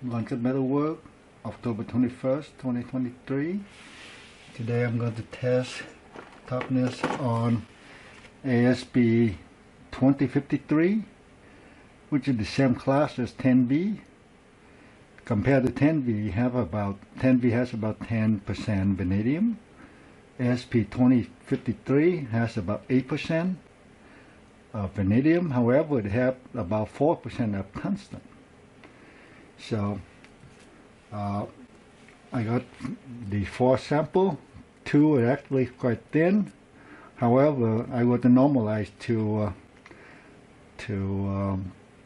Lunch Metalwork, October 21st, 2023. Today I'm going to test toughness on ASP67rc, which is the same class as 10V. Compared to 10V, has about 10% vanadium. ASP67rc has about 8% of vanadium. However, it has about 4% of tungsten. So I got the 4 sample. 2 are actually quite thin. However, I got to normalize to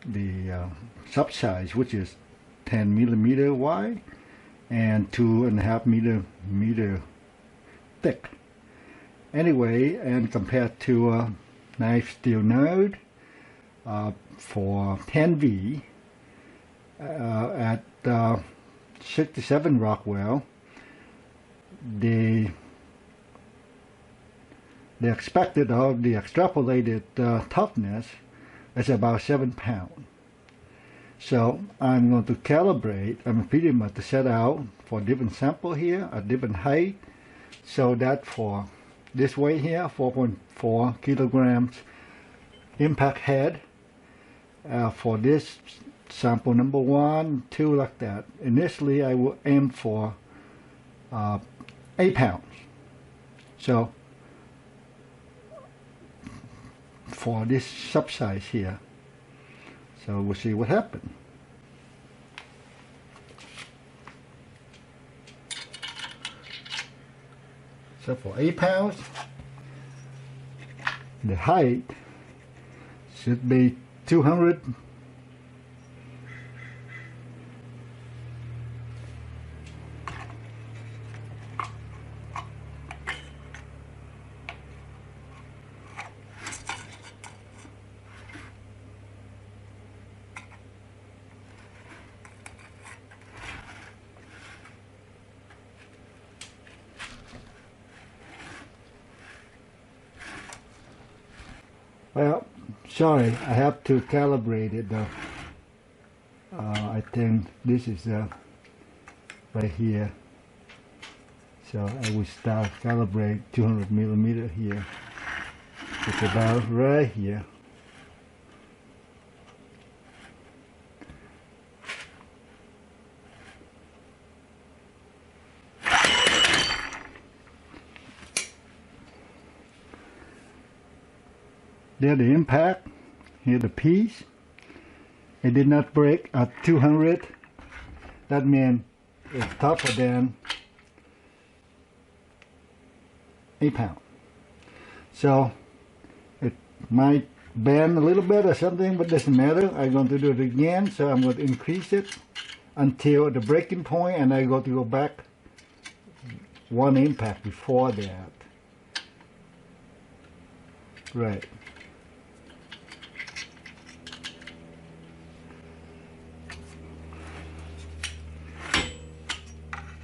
the sub size, which is 10 millimeter wide and 2.5 meter thick. Anyway, and compared to knife steel node for 10V at 67 Rockwell, the expected of the extrapolated toughness is about 7 pounds. So I'm going to calibrate. I'm pretty much to set out for different sample here at different height, so that for this weight here, 4.4 kilograms impact head, for this sample number 1, 2, like that. Initially I will aim for 8 pounds. So for this sub size here, so we'll see what happens. So for 8 pounds, the height should be 200. Well, sorry, I have to calibrate it though. I think this is right here. So I will start calibrate 200 millimeter here. It's about right here. There the impact, here the piece. It did not break at 200. That means it's tougher than 8 pounds. So it might bend a little bit or something, but doesn't matter. I'm going to do it again, so I'm going to increase it until the breaking point, and I'm going to go back 1 impact before that. Right.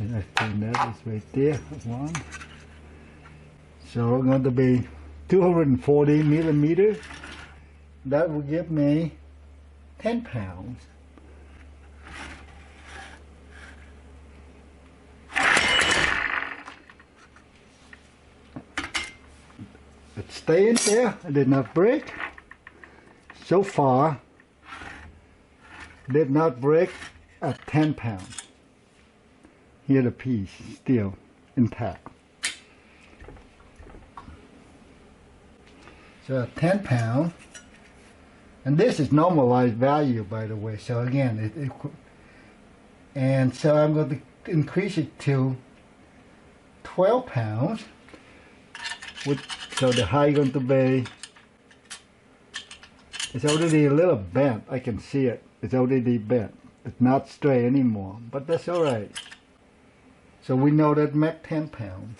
And I think that is right there, 1. So it's going to be 240 millimeters. That will give me 10 pounds. It's staying there. It did not break. So far, did not break at 10 pounds. Here the piece still intact. So 10 pounds, and this is normalized value, by the way. So again, and so I'm going to increase it to 12 pounds. So the height going to be, it's already a little bent. I can see it. It's already bent. It's not straight anymore, but that's all right. So we know that make 10 pounds.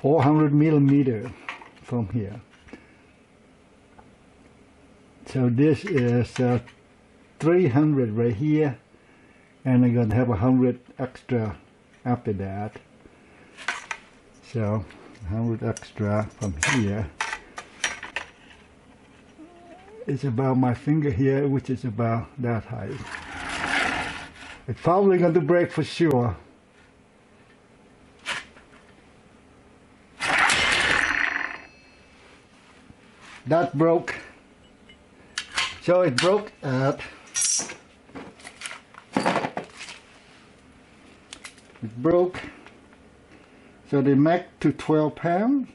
$400 millimeters from here. So this is 300 right here, and I'm going to have 100 extra after that. So 100 extra from here is about my finger here, which is about that height. It's probably going to break for sure. That broke. So it broke at, so they make to 12 pounds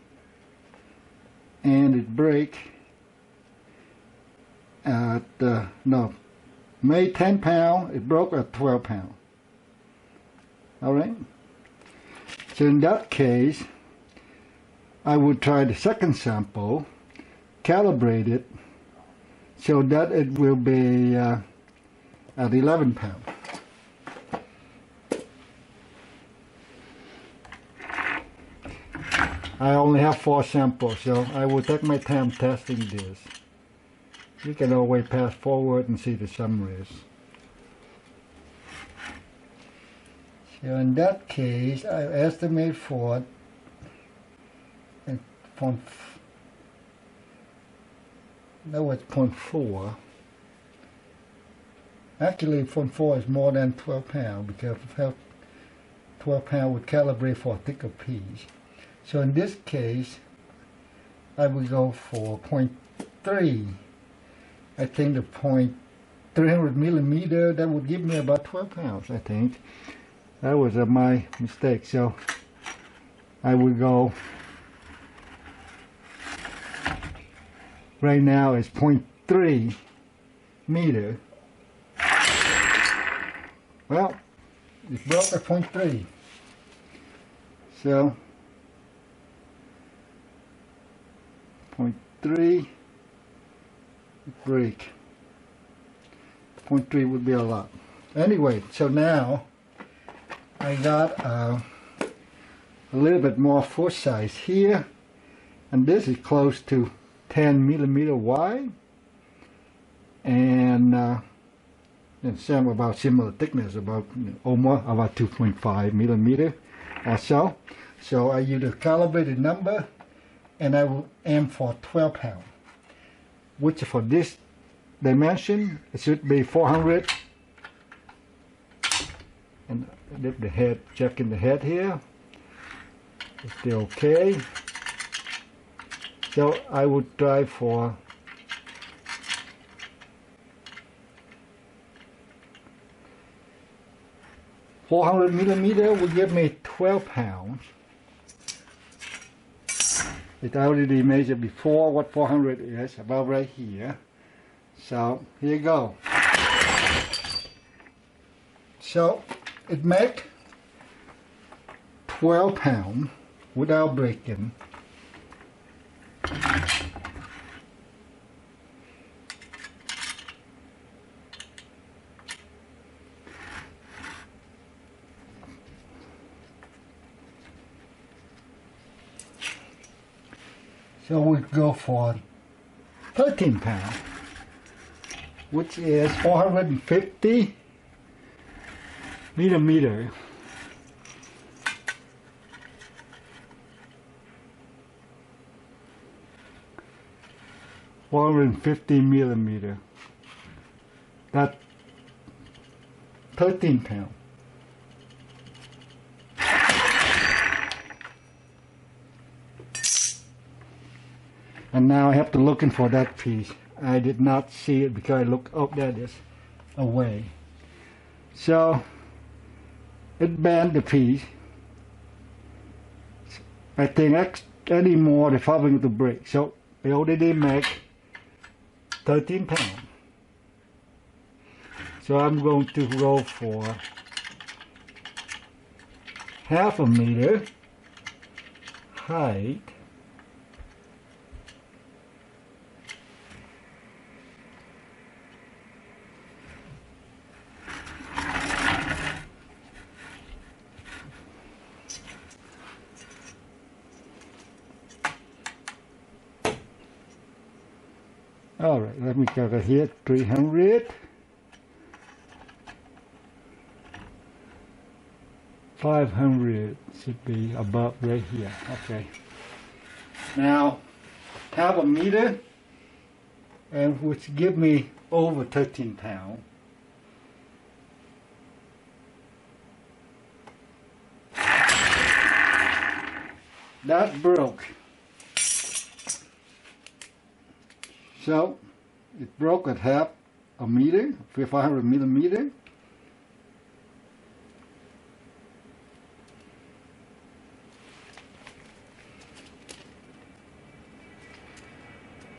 and it break at, no, made 10 pounds, it broke at 12 pounds. Alright? So in that case, I would try the second sample, calibrate it, so that it will be at 11 pounds. I only have 4 samples, so I will take my time testing this. You can always pass forward and see the summaries. So in that case, I estimate for that was 0.4. Actually, 0.4 is more than 12 pounds because 12 pounds would calibrate for a thicker piece. So in this case, I would go for 0.3. I think the 300 millimeter, that would give me about 12 pounds, I think. That was my mistake. So I would go, right now it's 0.3 meter. Well, it broke at 0.3. So 0.3 break. 0.3 would be a lot. Anyway, so now I got a little bit more foot size here, and this is close to 10 millimeter wide, and some about similar thickness, about almost about 2.5 millimeter or so. So I use a calibrated number, and I will aim for 12 pounds, which for this dimension it should be 400. And dip the head, checking the head here. It's still okay. So I would try for 400 millimeter will give me 12 pounds. It already measured before what 400 is, about right here. So here you go. So it makes 12 pounds without breaking. So we go for 13 pounds, which is 450 millimeter. $450 That's 13 pounds. And now I have to looking for that piece. I did not see it because I looked, oh, there it is, away. So it bent the piece. I think any more the following to break. So I already make 13 pounds. So I'm going to go for half a meter height. All right, let me calculate here, 300 500 should be above right here. Okay. Now, half a meter, and which give me over 13 pounds. That broke. So it broke at half a meter, 500 millimeter.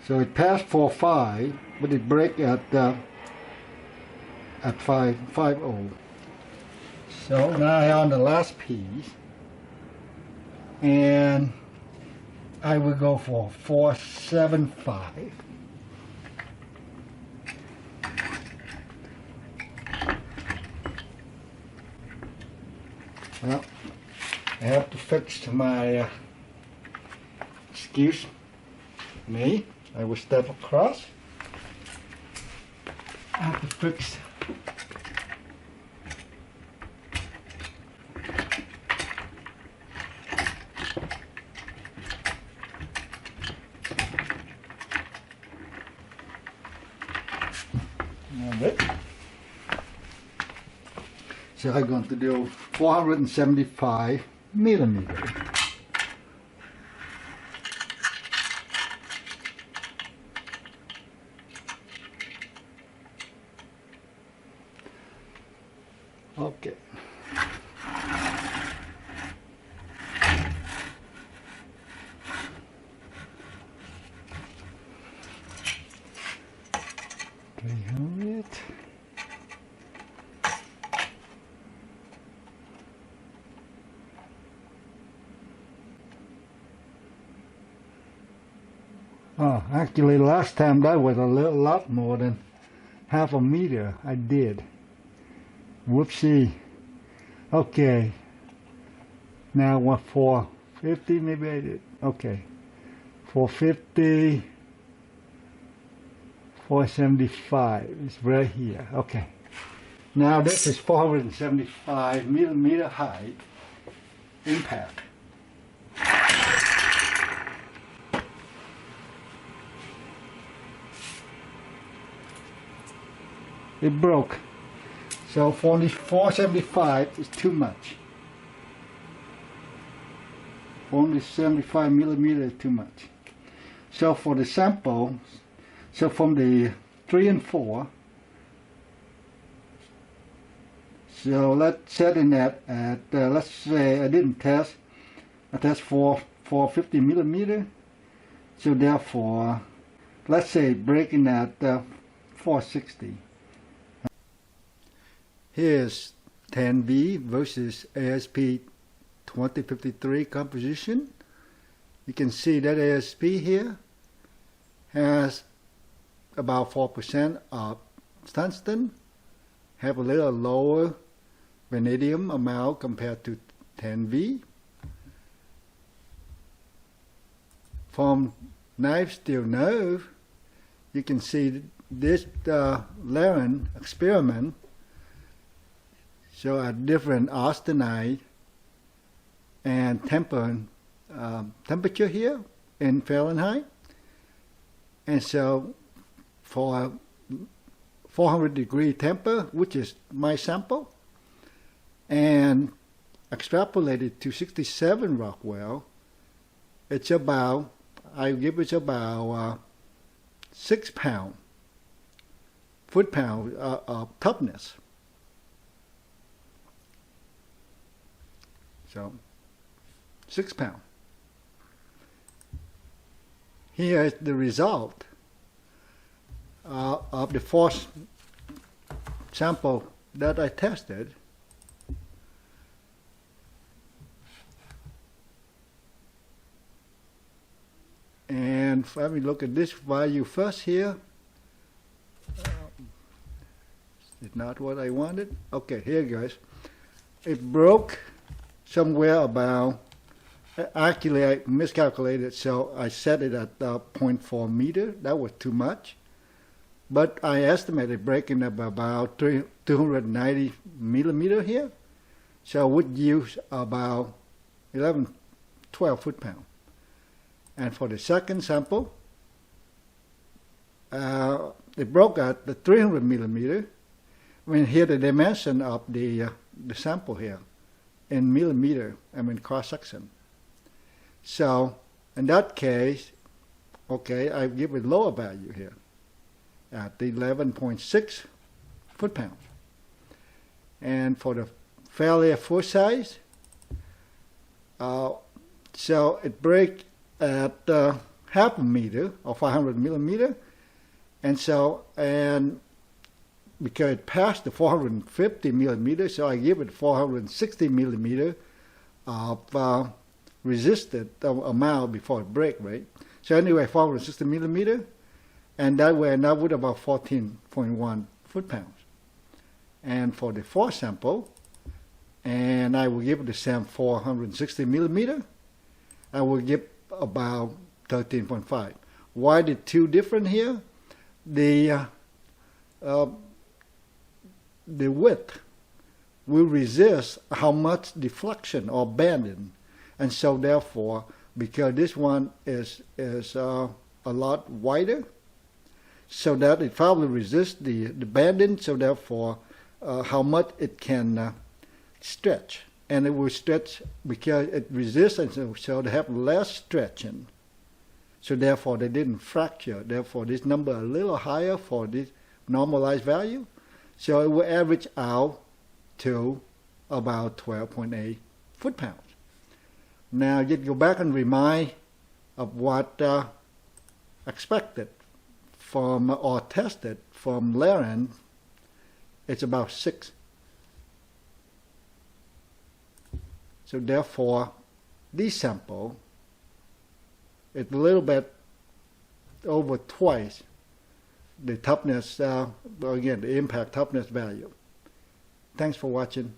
So it passed for 5, but it break at 5.50. So now I on the last piece, and I will go for 4.75. Well, I have to fix my, excuse me, I will step across. I have to fix it. So I'm going to do 475 millimeters. Okay. Oh, actually last time that was a lot more than half a meter I did. Whoopsie. Okay. Now what, 450 maybe I did. Okay. 450, 475 is right here. Okay. Now this is 475 millimeter height impact. It broke. So 475 is too much. 475 millimeter is too much. So for the sample, so from the 3 and 4, so let's set in that at, let's say I didn't test, I test for 450 millimeter. So therefore, let's say breaking at 460. Here's 10V versus ASP2053 composition. You can see that ASP here has about 4% of tungsten, have a little lower vanadium amount compared to 10V. From knife steel nerve, you can see this Laren experiment show a different austenite and temperature here in Fahrenheit. And so for 400-degree temper, which is my sample, and extrapolated to 67 Rockwell, it's about, I give it about 6 pound, foot-pound of toughness. So 6 pound. Here is the result of the first sample that I tested. And let me look at this value first here. It's not what I wanted. Okay, here it goes. It broke somewhere about, actually I miscalculated, so I set it at 0.4 meter. That was too much. But I estimated breaking up about 290 millimeter here. So I would use about 11, 12 foot-pounds. And for the second sample, it broke at the 300 millimeter. I mean, here the dimension of the sample here in millimeter, I mean cross-section. So in that case, okay, I give it lower value here at 11.6 foot-pounds. And for the failure full size, so it breaks at half a meter or 500 millimeter, and because it passed the 450 millimeter, so I give it 460 millimeter of resisted amount before it break, right? So anyway, 460 millimeter, and that way I end up with about 14.1 foot-pounds. And for the fourth sample, and I will give it the same 460 millimeter, I will give about 13.5. Why the two different here? The width will resist how much deflection or bending, and so therefore, because this one is a lot wider, so that it probably resists the bending, so therefore how much it can stretch, and it will stretch because it resists, and so they have less stretching, so therefore they didn't fracture. Therefore this number a little higher for this normalized value, so it will average out to about 12.8 foot-pounds. Now you go back and remind of what expected from or tested from Laren. It's about 6. So therefore, this sample is a little bit over twice the toughness, again, the impact toughness value. Thanks for watching.